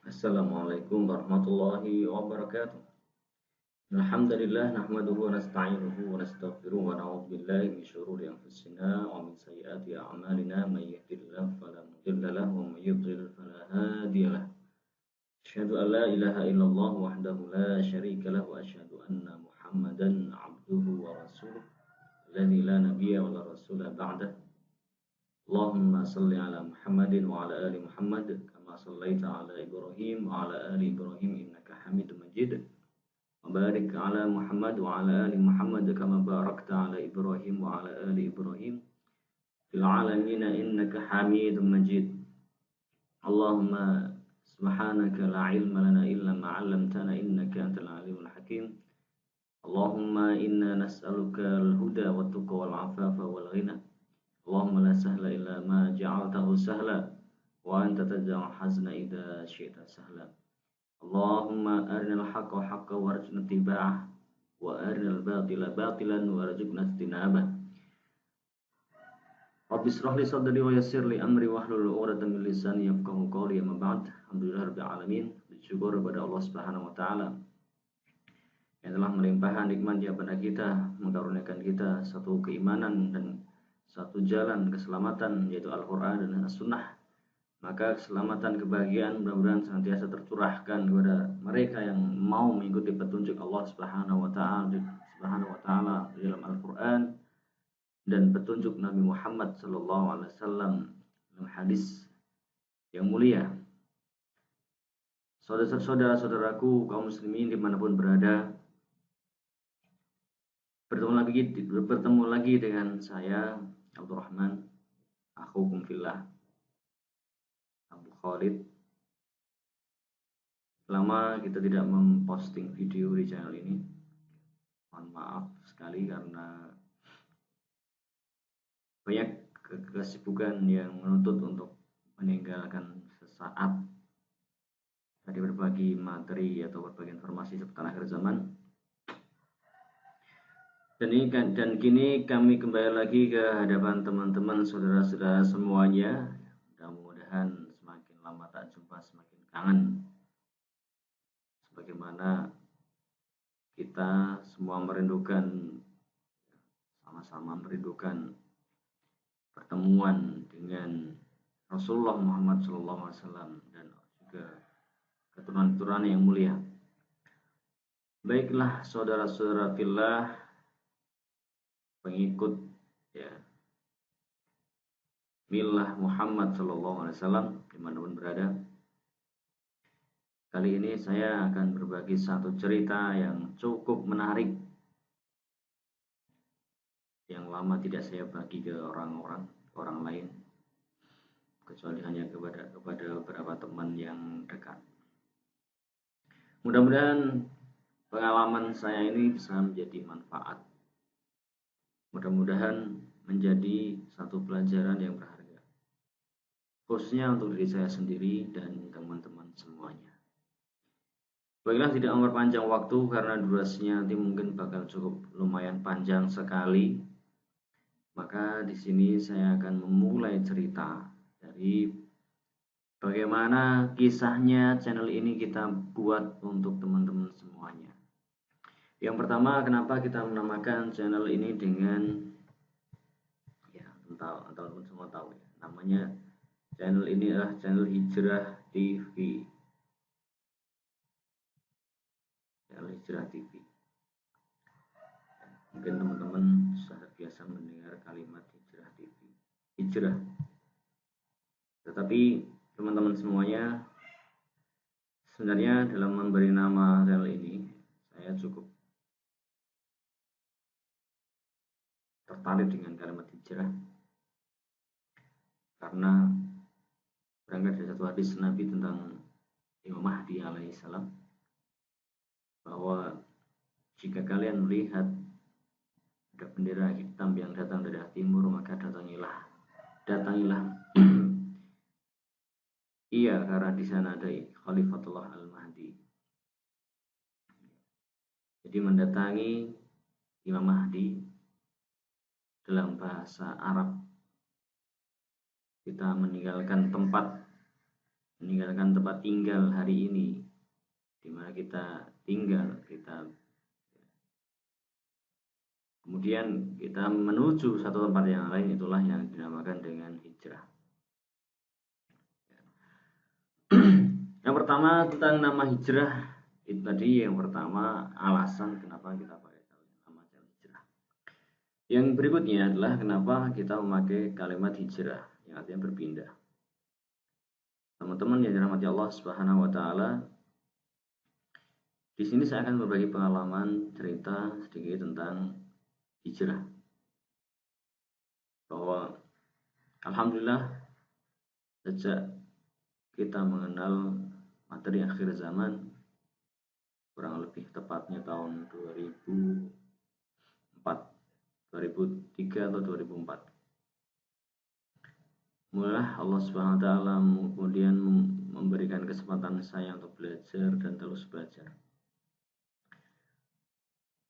Assalamualaikum warahmatullahi wabarakatuh. Alhamdulillah nahmaduhu wa nasta'inuhu wa nastaghfiruh wa na'udzu billahi min syururi anfusina wa min sayyiati a'malina may yahdihillahu fala mudilla lahu wa may yudlil fala hadiya lahu. Asyhadu an la ilaha illallah wahdahu la syarika lahu wa asyhadu anna Muhammadan 'abduhu wa rasuluh alladzi la nabiyya wa la rasula ba'dah. Allahumma salli ala Muhammadin wa ala ali Muhammad kama sallaita ala Ibrahim wa ala ali Ibrahim innaka Hamidum Majid. Wa barik ala Muhammad wa ala ali Muhammad kama barakta ala Ibrahim wa ala ali Ibrahim fil alamin innaka Hamidum Majid. Allahumma subhanaka la ilma lana illa ma 'allamtana innaka antal alimul hakim. Allahumma inna nas'aluka al-huda wat tuqa wal 'afafa wal ghina. Allahumma la sahla illa ma ja'altahu sahla wa anta taj'al hazna idza syi'ta sahla. Allahumma arinal haqqa haqqan warzuqna ittiba'ah wa arinal batila batilan warzuqna ijtinabah. Rabbi shrah li sadri wa yassir li amri wahlul 'uqdatam min lisani yafqahu qawli. Amma ba'd. Alhamdulillahirabbil alamin. Bersyukur kepada Allah Subhanahu wa taala yang telah melimpahkan nikmat-Nya kepada kita, mengaruniakan kita satu keimanan dan satu jalan keselamatan yaitu Al-Quran dan As-Sunnah. Maka keselamatan, kebahagiaan mudah-mudahan senantiasa tercurahkan kepada mereka yang mau mengikuti petunjuk Allah Subhanahu wa taala di dalam Al-Quran dan petunjuk Nabi Muhammad sallallahu alaihi wasallam dalam hadis yang mulia. Saudara-saudaraku kaum muslimin dimanapun berada, bertemu lagi dengan saya Abdurrahman, akhukum fillah, Abu Khalid. Lama kita tidak memposting video di channel ini. Mohon maaf sekali karena banyak kesibukan yang menuntut untuk meninggalkan sesaat dari berbagi materi atau berbagi informasi seputar akhir zaman. Dan kini kami kembali lagi ke hadapan teman-teman saudara-saudara semuanya. Mudah-mudahan semakin lama tak jumpa semakin kangen. Sebagaimana kita semua sama-sama merindukan pertemuan dengan Rasulullah Muhammad SAW dan juga keturunan-keturunan yang mulia. Baiklah saudara-saudara fillah, pengikut milah Muhammad SAW dimanapun berada. Kali ini saya akan berbagi satu cerita yang cukup menarik, yang lama tidak saya bagi ke orang lain, kecuali hanya kepada beberapa teman yang dekat. Mudah-mudahan pengalaman saya ini bisa menjadi manfaat. Mudah-mudahan menjadi satu pelajaran yang berharga, khususnya untuk diri saya sendiri dan teman-teman semuanya. Baiklah, tidak memperpanjang waktu karena durasinya nanti mungkin bakal cukup lumayan panjang sekali. Maka di sini saya akan memulai cerita dari bagaimana kisahnya channel ini kita buat untuk teman-teman semuanya. Yang pertama, kenapa kita menamakan channel ini dengan teman-teman semua tahu ya, namanya channel ini adalah channel Hijrah TV. Channel Hijrah TV. Mungkin teman-teman sudah biasa mendengar kalimat Hijrah TV. Hijrah. Tetapi teman-teman semuanya, sebenarnya dalam memberi nama channel ini saya cukup tertarik dengan kalimat hijrah karena berangkat dari satu hadis Nabi tentang Imam Mahdi alaihissalam, bahwa jika kalian melihat ada bendera hitam yang datang dari arah timur, maka datangilah iya, karena di sana ada Khalifatullah Al-Mahdi. Jadi mendatangi Imam Mahdi dalam bahasa Arab, kita meninggalkan tempat meninggalkan tempat tinggal hari ini, di mana kita tinggal, kemudian kita menuju satu tempat yang lain, itulah yang dinamakan dengan hijrah. Yang pertama tentang nama hijrah, itu tadi yang pertama alasan kenapa kita pakai nama hijrah. Yang berikutnya adalah kenapa kita memakai kalimat hijrah, yang artinya berpindah. Teman-teman yang dirahmati Allah Subhanahu wa taala, di sini saya akan berbagi pengalaman cerita sedikit tentang hijrah. Bahwa alhamdulillah sejak kita mengenal materi akhir zaman, kurang lebih tepatnya tahun 2003 atau 2004, mulailah Allah Subhanahu wa taala kemudian memberikan kesempatan saya untuk belajar dan terus belajar.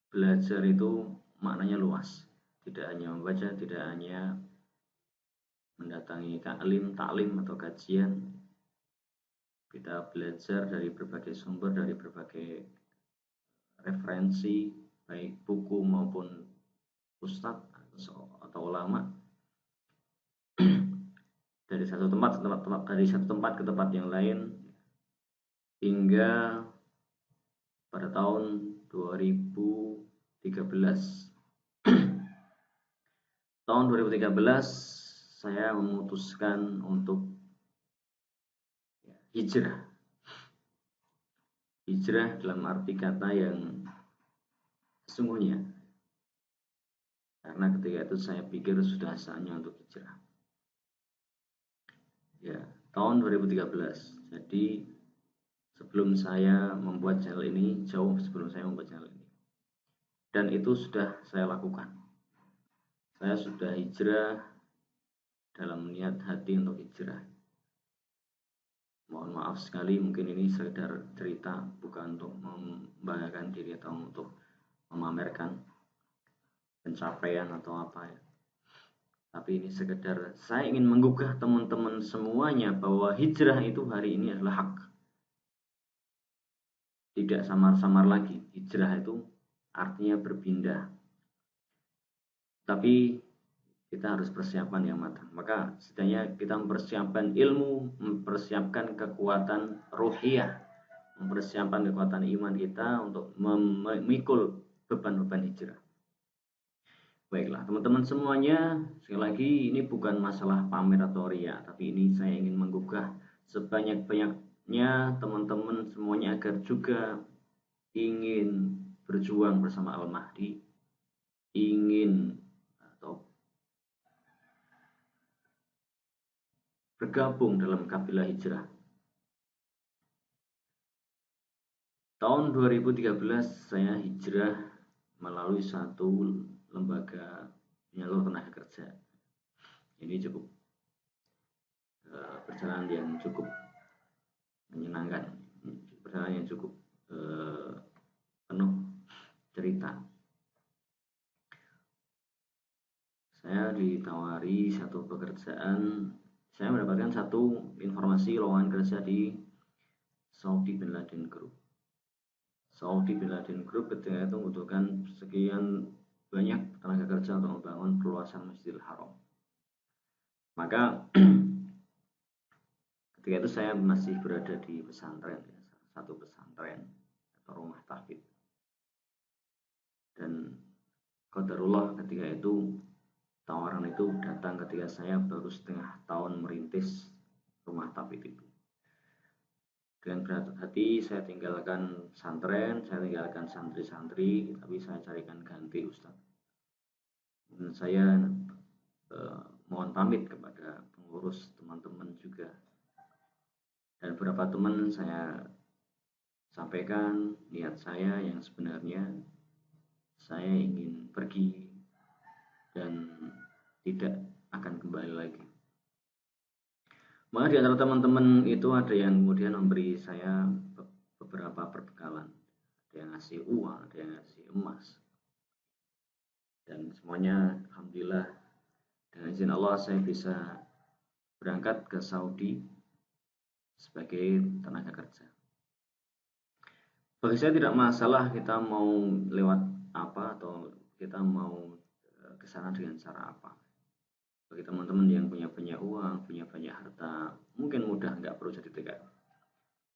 Belajar itu maknanya luas, tidak hanya membaca, tidak hanya mendatangi taklim atau kajian. Kita belajar dari berbagai sumber, dari berbagai referensi, baik buku maupun ustadz atau ulama, dari satu tempat ke tempat yang lain, hingga pada tahun 2013. Tahun 2013 saya memutuskan untuk hijrah. Hijrah dalam arti kata yang sesungguhnya. Karena ketika itu saya pikir sudah saatnya untuk hijrah. Ya, tahun 2013. Jadi sebelum saya membuat channel ini, jauh sebelum saya membuat channel ini. Dan itu sudah saya lakukan. Saya sudah hijrah dalam niat hati untuk hijrah. Mohon maaf sekali, mungkin ini sekedar cerita, bukan untuk membanggakan diri atau untuk memamerkan pencapaian atau apa ya. Tapi ini sekedar saya ingin menggugah teman-teman semuanya bahwa hijrah itu hari ini adalah hak. Tidak samar-samar lagi. Hijrah itu artinya berpindah. Tapi kita harus persiapan yang matang. Maka setidaknya kita mempersiapkan ilmu, mempersiapkan kekuatan ruhiyah, mempersiapkan kekuatan iman kita untuk memikul beban-beban hijrah. Baiklah teman-teman semuanya, sekali lagi ini bukan masalah pamer atau ria, tapi ini saya ingin menggugah sebanyak-banyaknya teman-teman semuanya agar juga ingin berjuang bersama Al-Mahdi, ingin atau bergabung dalam kafilah hijrah. Tahun 2013 saya hijrah melalui satu lembaga penyalur tenaga kerja. Ini cukup perjalanan yang cukup menyenangkan, perjalanan yang cukup penuh cerita. Saya ditawari satu pekerjaan, saya mendapatkan satu informasi lowongan kerja di Saudi Bin Laden Group. Saudi Bin Laden Group ketika itu membutuhkan sekian banyak tenaga kerja untuk membangun perluasan Masjidil Haram. Maka ketika itu saya masih berada di pesantren, satu pesantren atau rumah tahfidz. Dan qadarullah ketika itu tawaran itu datang ketika saya baru setengah tahun merintis rumah tahfidz itu. Dengan berat hati saya tinggalkan pesantren, saya tinggalkan santri-santri, tapi saya carikan ganti ustadz. Dan saya mohon pamit kepada pengurus teman-teman juga. Dan beberapa teman saya sampaikan niat saya yang sebenarnya saya ingin pergi dan tidak akan kembali lagi. Maka di antara teman-teman itu ada yang kemudian memberi saya beberapa perbekalan. Ada yang ngasih uang, ada yang ngasih emas. Dan semuanya alhamdulillah dengan izin Allah saya bisa berangkat ke Saudi sebagai tenaga kerja. Bagi saya tidak masalah kita mau lewat apa atau kita mau ke sana dengan cara apa. Bagi teman-teman yang punya banyak uang, punya banyak harta, mungkin mudah, nggak perlu jadi TKI.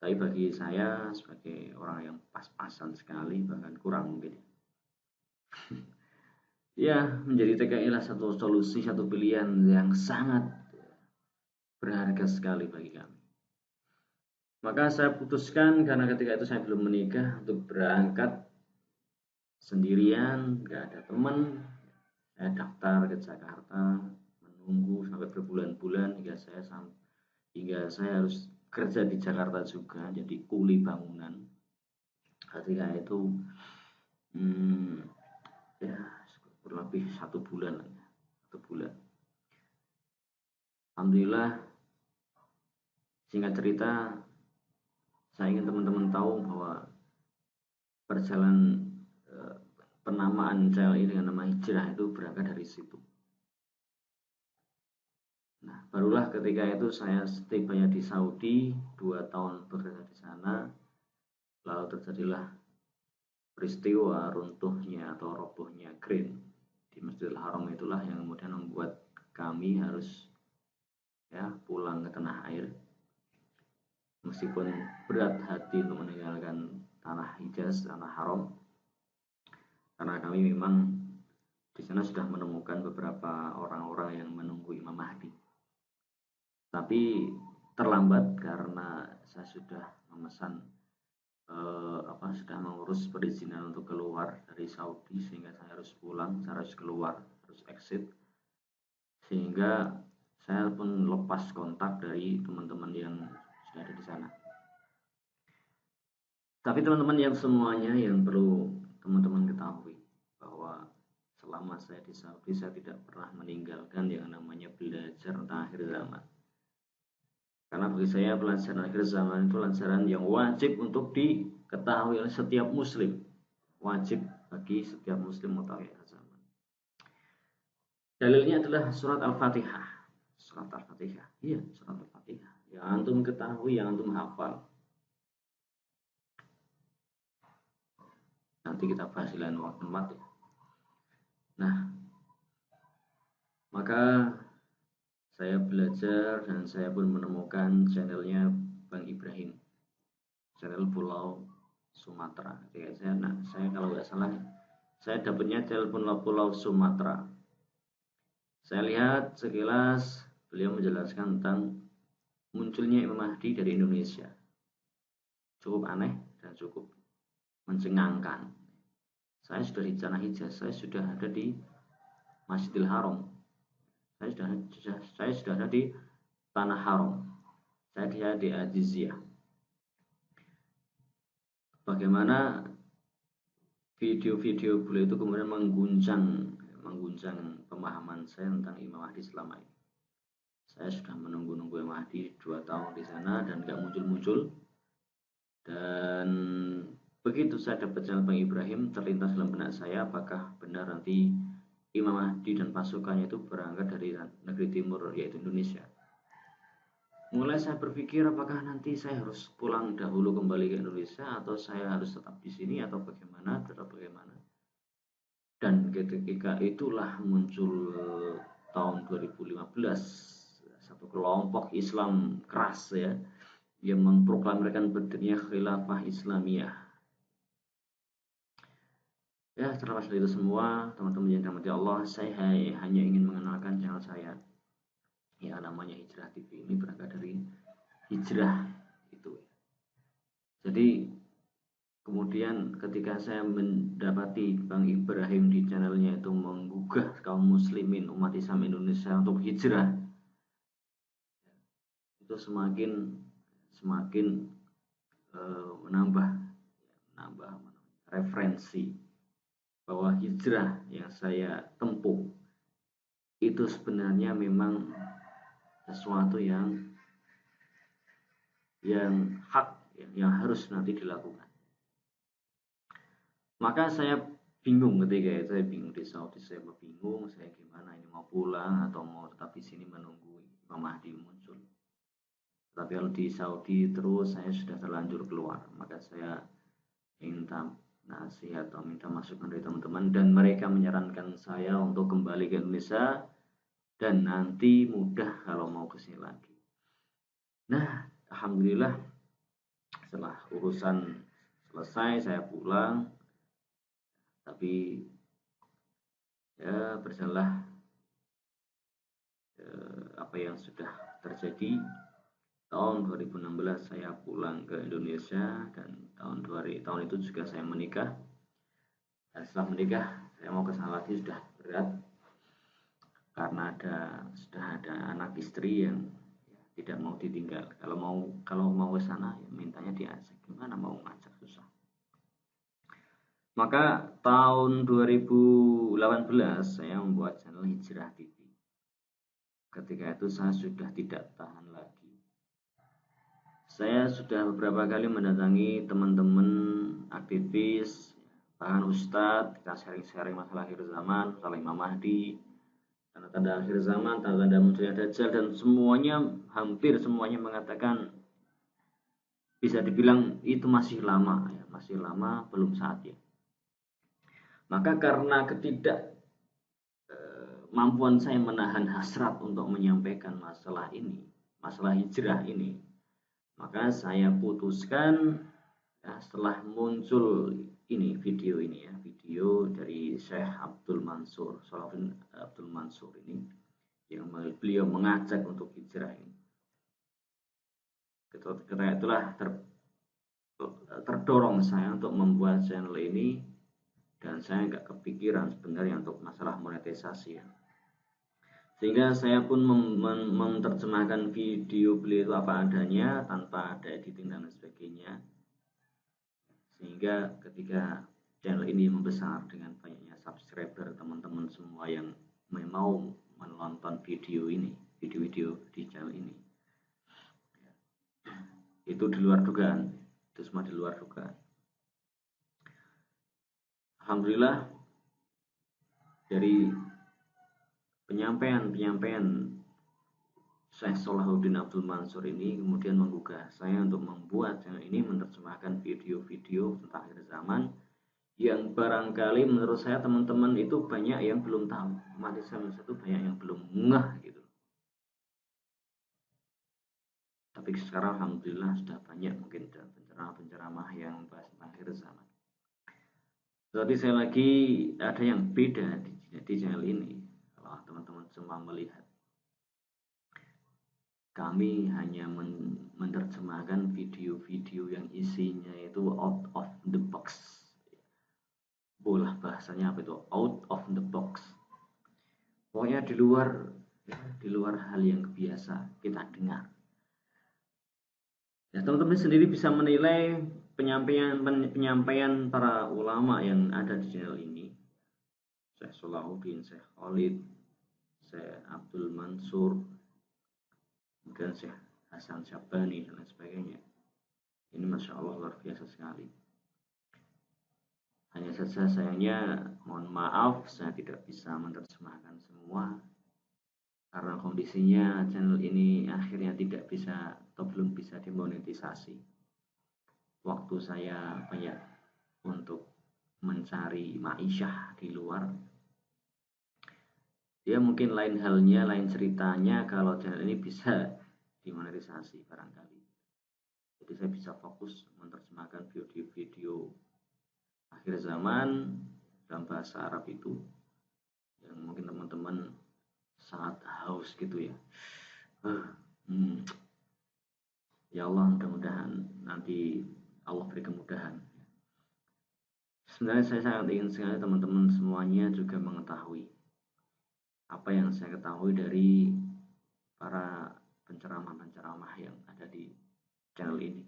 Tapi bagi saya sebagai orang yang pas-pasan sekali, bahkan kurang mungkin, ya menjadi TKI lah satu solusi, satu pilihan yang sangat berharga sekali bagi kami. Maka saya putuskan karena ketika itu saya belum menikah untuk berangkat sendirian, nggak ada teman. Saya daftar ke Jakarta, menunggu sampai berbulan-bulan hingga saya harus kerja di Jakarta juga, jadi kuli bangunan. Ketika itu ya kurang lebih 1 bulan. Alhamdulillah, singkat cerita, saya ingin teman-teman tahu bahwa perjalanan penamaan channel ini dengan nama hijrah itu berangkat dari situ. Nah, barulah ketika itu saya setibanya di Saudi, 2 tahun bekerja di sana, lalu terjadilah peristiwa runtuhnya atau robohnya crane di Masjidil Haram. Itulah yang kemudian membuat kami harus pulang ke tanah air. Meskipun berat hati untuk meninggalkan tanah Hijaz, tanah haram, karena kami memang di sana sudah menemukan beberapa orang-orang yang menunggu Imam Mahdi. Tapi terlambat karena saya sudah memesan sudah mengurus perizinan untuk keluar dari Saudi, sehingga saya harus pulang, saya harus keluar, harus exit, sehingga saya pun lepas kontak dari teman-teman yang sudah ada di sana. Tapi teman-teman yang semuanya, yang perlu teman-teman ketahui bahwa selama saya di Saudi, saya tidak pernah meninggalkan yang namanya belajar tentang akhir zaman. Karena bagi saya pelajaran akhir zaman itu pelajaran yang wajib untuk diketahui oleh setiap muslim. Wajib bagi setiap muslim mengetahui akhir zaman. Dalilnya adalah surat Al-Fatihah. Surat Al-Fatihah. Iya, surat Al-Fatihah. Yang antum ketahui, yang antum hafal. Nanti kita bahas di lain waktu ya. Nah, maka saya belajar dan saya pun menemukan channelnya Bang Ibrahim, channel Pulau Sumatera. Saya kalau nggak salah, saya dapatnya channel Pulau Sumatera. Saya lihat sekilas beliau menjelaskan tentang munculnya Imam Mahdi dari Indonesia. Cukup aneh dan cukup mencengangkan. Saya sudah di tanah Hijaz, saya sudah ada di Masjidil Haram. Saya sudah ada di tanah haram. Saya di Ajiziyah. Bagaimana video-video beliau itu kemudian mengguncang pemahaman saya tentang Imam Mahdi selama ini. Saya sudah menunggu Imam Mahdi 2 tahun di sana dan gak muncul-muncul. Dan begitu saya dapat channel Bang Ibrahim, terlintas dalam benak saya apakah benar nanti Imam Mahdi dan pasukannya itu berangkat dari negeri timur, yaitu Indonesia. Mulai saya berpikir apakah nanti saya harus pulang dahulu kembali ke Indonesia atau saya harus tetap di sini atau bagaimana. Dan ketika itulah muncul tahun 2015 satu kelompok Islam keras yang memproklamirkan berdirinya Khilafah Islamiyah. Ya, terlepas dari itu semua, teman-teman yang dirahmati Allah, saya hanya ingin mengenalkan channel saya yang namanya Hijrah TV. Ini berangkat dari hijrah itu. Jadi kemudian ketika saya mendapati Bang Ibrahim di channelnya itu menggugah kaum muslimin umat Islam Indonesia untuk hijrah, itu semakin menambah referensi bahwa hijrah yang saya tempuh itu sebenarnya memang sesuatu yang hak, yang harus nanti dilakukan. Maka saya bingung ketika itu, saya bingung di Saudi, saya bingung saya gimana ini, mau pulang atau mau tetap di sini menunggu Imam Mahdi muncul. Tapi kalau di Saudi terus saya sudah terlanjur keluar, maka saya minta nasihat atau minta masukan dari teman-teman, dan mereka menyarankan saya untuk kembali ke Indonesia dan nanti mudah kalau mau ke sini lagi. Nah, alhamdulillah setelah urusan selesai saya pulang, tapi ya berjalanlah apa yang sudah terjadi. Tahun 2016 saya pulang ke Indonesia, dan tahun itu juga saya menikah. Dan setelah menikah saya mau ke sana lagi sudah berat karena sudah ada anak istri yang tidak mau ditinggal. Kalau mau ke sana ya mintanya diajak, gimana mau ngajak, susah. Maka tahun 2018 saya membuat channel Hijrah TV. Ketika itu saya sudah tidak tahan lagi. Saya sudah beberapa kali mendatangi teman-teman aktivis, bahkan ustadz, kita sharing-sharing masalah akhir zaman, masalah Imam Mahdi, tanda-tanda akhir zaman, tanda-tanda munculnya Dajjal, dan hampir semuanya mengatakan bisa dibilang itu masih lama, ya, masih lama, belum saatnya. Maka karena ketidakmampuan saya menahan hasrat untuk menyampaikan masalah ini, masalah hijrah ini, maka saya putuskan ya, setelah muncul video dari Syekh Abdul Mansur, Salahuddin Abdul Mansur ini, yang beliau mengajak untuk hijrah ini. Ketika itulah terdorong saya untuk membuat channel ini, dan saya nggak kepikiran sebenarnya untuk masalah monetisasi ya. Sehingga saya pun menerjemahkan video beliau itu apa adanya, tanpa ada editing dan sebagainya. Sehingga ketika channel ini membesar dengan banyaknya subscriber, teman-teman semua yang mau menonton video di channel ini, itu di luar dugaan, itu semua di luar dugaan. Alhamdulillah dari penyampaian Syekh Salahuddin Abdul Mansur ini kemudian menggugah saya untuk membuat channel ini, menerjemahkan video-video tentang akhir zaman yang barangkali menurut saya teman-teman itu banyak yang belum tahu. Umat Islam itu banyak yang belum ngeh gitu. Tapi sekarang alhamdulillah sudah banyak mungkin penceramah yang bahas tentang akhir zaman. Berarti saya lagi ada yang beda di channel ini. Kalau teman-teman semua melihat, kami hanya menerjemahkan video-video yang isinya itu out of the box. Bolah bahasanya apa itu? Out of the box. Pokoknya di luar hal yang biasa kita dengar. Ya, teman-teman sendiri bisa menilai penyampaian para ulama yang ada di channel ini. Syekh Salahuddin, Syekh Khalid, Syekh Abdul Mansur, kemudian Syekh Hasan Syabani dan lain sebagainya. Ini Masya Allah luar biasa sekali. Hanya saja sayangnya, mohon maaf, saya tidak bisa menerjemahkan semua karena kondisinya channel ini akhirnya tidak bisa atau belum bisa dimonetisasi. Waktu saya banyak untuk mencari ma'isyah di luar. Ya mungkin lain halnya, lain ceritanya kalau channel ini bisa dimonetisasi barangkali. Jadi saya bisa fokus menerjemahkan video-video akhir zaman dalam bahasa Arab itu yang mungkin teman-teman sangat haus gitu ya. Ya Allah, mudah-mudahan nanti Allah beri kemudahan. Sebenarnya saya sangat ingin sekali teman-teman semuanya juga mengetahui apa yang saya ketahui dari para penceramah-penceramah yang ada di channel ini.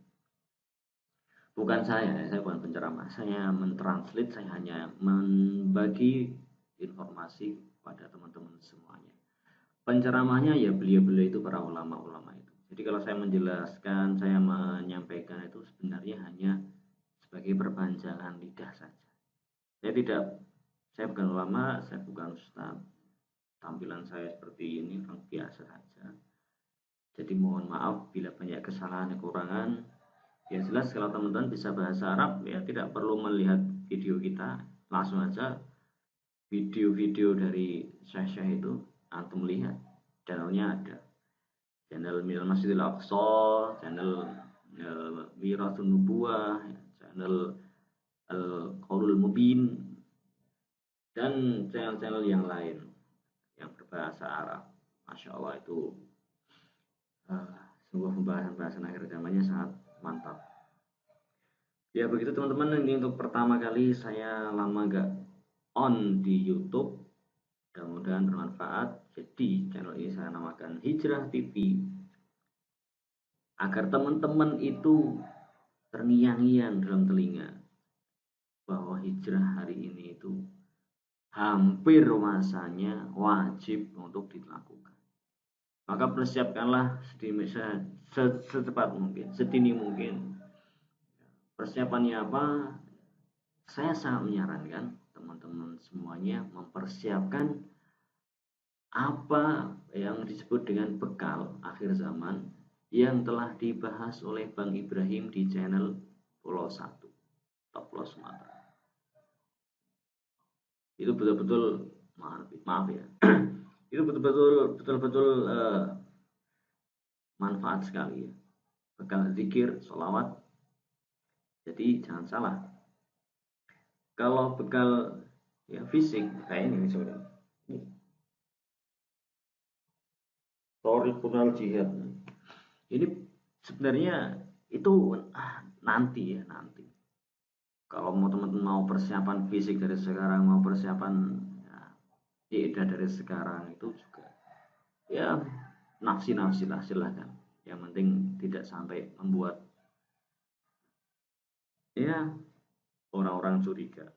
Bukan saya bukan penceramah, saya mentranslate, saya hanya membagi informasi pada teman-teman semuanya. Penceramahnya ya beliau-beliau itu, para ulama-ulama itu. Jadi kalau saya menjelaskan, saya menyampaikan itu sebenarnya hanya sebagai perpanjangan lidah saja. Saya bukan ulama, saya bukan ustaz. Tampilan saya seperti ini biasa saja. Jadi mohon maaf bila banyak kesalahan dan kekurangan. Yang jelas kalau teman-teman bisa bahasa Arab ya tidak perlu melihat video kita, langsung aja video-video dari Syekh itu antum lihat, channelnya ada, channel Minal Masjidil Aqsa, channel Wirathun Nubuwah, channel Al-Qaulul Mubin, dan channel-channel yang lain yang berbahasa Arab. Masya Allah, itu sebuah pembahasan akhir zamannya sangat mantap. Ya begitu teman-teman, ini untuk pertama kali saya lama gak on di YouTube, mudah-mudahan bermanfaat. Jadi channel ini saya namakan Hijrah TV, agar teman-teman itu terngiang-ngiang dalam telinga bahwa hijrah hari ini itu hampir masanya wajib untuk dilakukan. Maka persiapkanlah secepat mungkin, sedini mungkin. Persiapannya apa? Saya sangat menyarankan teman-teman semuanya mempersiapkan apa yang disebut dengan bekal akhir zaman yang telah dibahas oleh Bang Ibrahim di channel Pulau 1 Top Pulau Sumatera. Itu betul-betul maaf ya. Itu betul-betul manfaat sekali ya. Bekal zikir, sholawat. Jadi jangan salah. Kalau bekal ya fisik kayak ini misalnya. Thoriqul Jihad. Ini sebenarnya itu nanti. Kalau mau teman-teman mau persiapan fisik dari sekarang, mau persiapan ya dari sekarang, itu juga ya nafsi lah, silahkan. Yang penting tidak sampai membuat ya orang-orang curiga.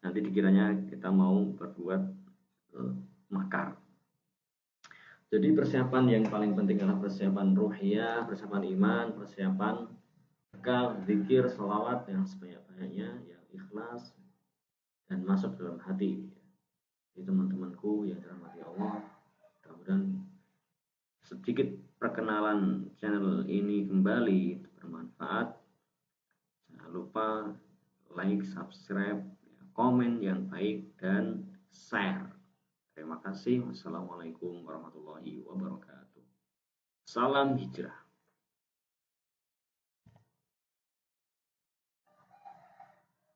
Nanti dikiranya kita mau berbuat makar. Jadi persiapan yang paling penting adalah persiapan ruhiyah, persiapan iman, persiapan bekal, zikir, sholawat yang sebanyak-banyaknya, yang ikhlas dan masuk dalam hati. Jadi teman-temanku yang dirahmati Allah, mudah-mudahan sedikit perkenalan channel ini kembali bermanfaat. Jangan lupa like, subscribe, komen yang baik, dan share. Terima kasih. Wassalamualaikum warahmatullahi wabarakatuh. Salam hijrah.